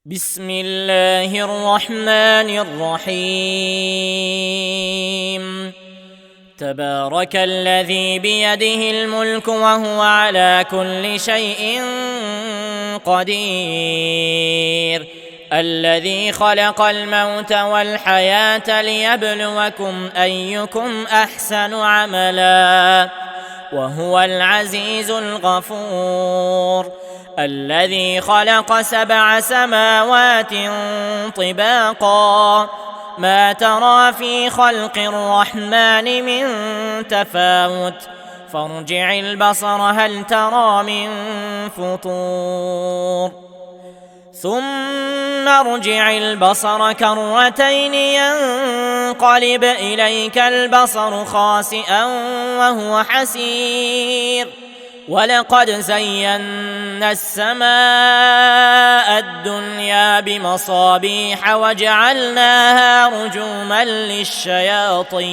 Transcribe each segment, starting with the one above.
بسم الله الرحمن الرحيم. تبارك الذي بيده الملك وهو على كل شيء قدير، الذي خلق الموت والحياة ليبلوكم أيكم أحسن عملا، وهو العزيز الغفور، الذي خلق 7 سماوات طباقا، ما ترى في خلق الرحمن من تفاوت، فارجع البصر هل ترى من فطور، ثم ارجع البصر كرتين ينقلب إليك البصر خاسئا وهو حسير، ولقد زينا السماء الدنيا بمصابيح وجعلناها رجوما للشياطين،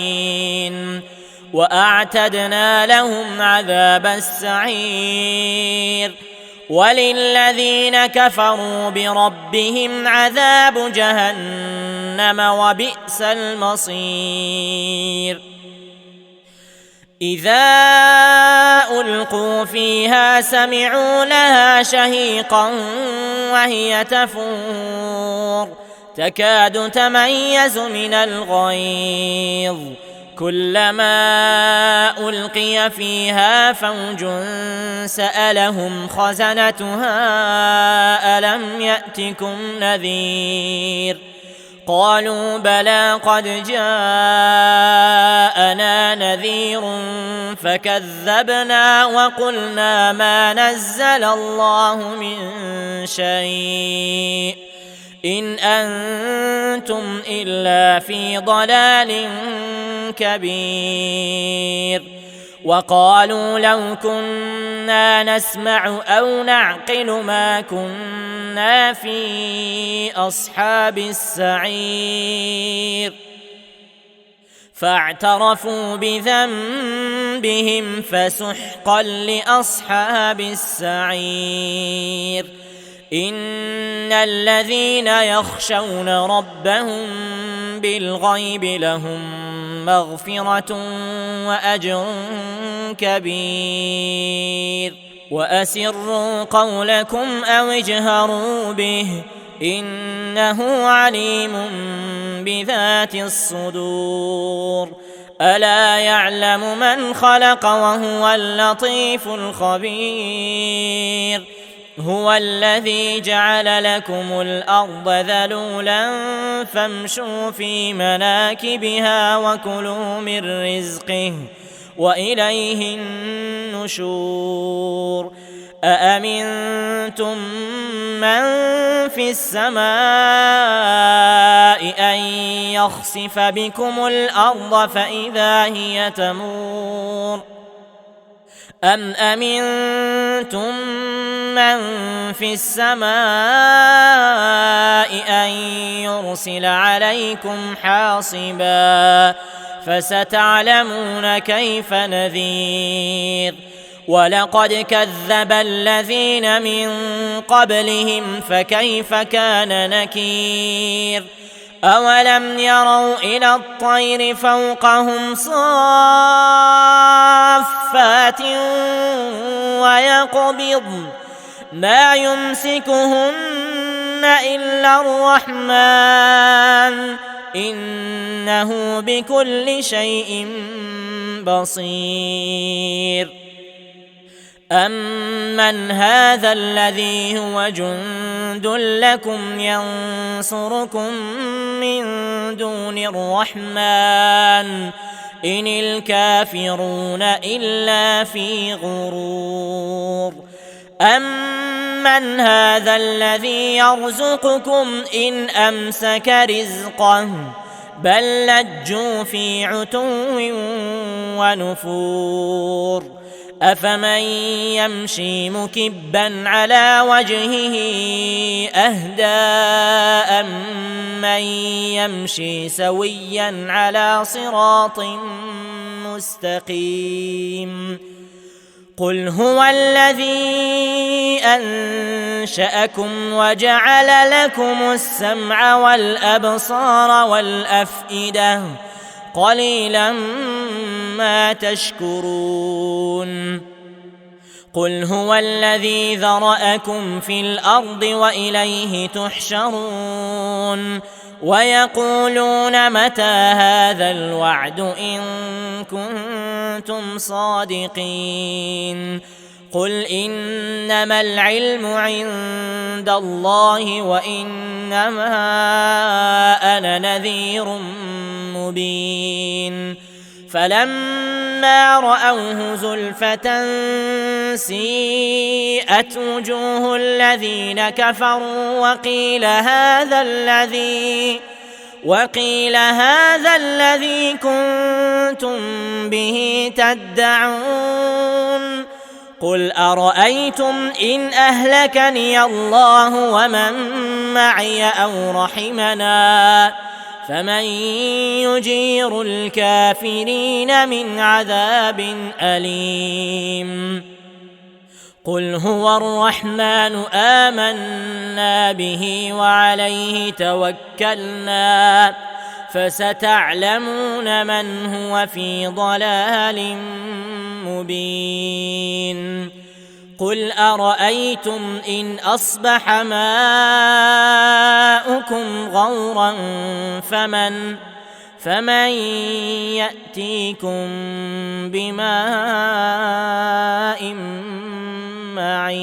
وأعتدنا لهم عذاب السعير، وللذين كفروا بربهم عذاب جهنم وبئس المصير. إذا ألقوا فيها سمعوا لها شهيقا وهي تفور، تكاد تميز من الغيظ، كلما ألقي فيها فوج سألهم خزنتها ألم يأتكم نذير، قالوا بلى قد جاءنا نذير فكذبنا وقلنا ما نزل الله من شيء إن أنتم إلا في ضلال كبير، وقالوا لو كنا نسمع أو نعقل ما كنا في أصحاب السعير، فاعترفوا بذنبهم فسحقا لأصحاب السعير. إن الذين يخشون ربهم بالغيب لهم مغفرة وأجر كبير، وأسروا قولكم أو اجهروا به إنه عليم بذات الصدور، ألا يعلم من خلق وهو اللطيف الخبير، هو الذي جعل لكم الأرض ذلولا فامشوا في مناكبها وكلوا من رزقه وإليه النشور. أأمنتم من في السماء أن يخسف بكم الأرض فإذا هي تمور، أم أمنتم من في السماء أن يرسل عليكم حاصبا، فستعلمون كيف نذير. ولقد كذب الذين من قبلهم فكيف كان نكير، أولم يروا إلى الطير فوقهم صافات ويقبضن ما يمسكهن إلا الرحمن إنه بكل شيء بصير. أمن هذا الذي هو جند لكم ينصركم من دون الرحمن إن الكافرون إلا في غرور. أمن هذا الذي يرزقكم إن أمسك رزقه بل لجوا في عتو ونفور. أفمن يمشي مكبا على وجهه أهدى أمن يمشي سويا على صراط مستقيم. قل هو الذي أنشأكم وجعل لكم السمع والأبصار والأفئدة قليلا ما تشكرون قل هو الذي ذرأكم في الأرض وإليه تحشرون ويقولون متى هذا الوعد إن كنتم صادقين قل إنما العلم عند الله وإنما أنا نذير مبين فلما رأوه زلفة سيئت وجوه الذين كفروا وقيل هذا الذي كنتم به تدعون قل أرأيتم إن أهلكني الله ومن معي أو رحمنا فمن يجير الكافرين من عذاب أليم قل هو الرحمن آمنا به وعليه توكلنا فستعلمون من هو في ضلال مبين قل أرأيتم إن أصبح ماؤكم غورا فمن يأتيكم بماء معين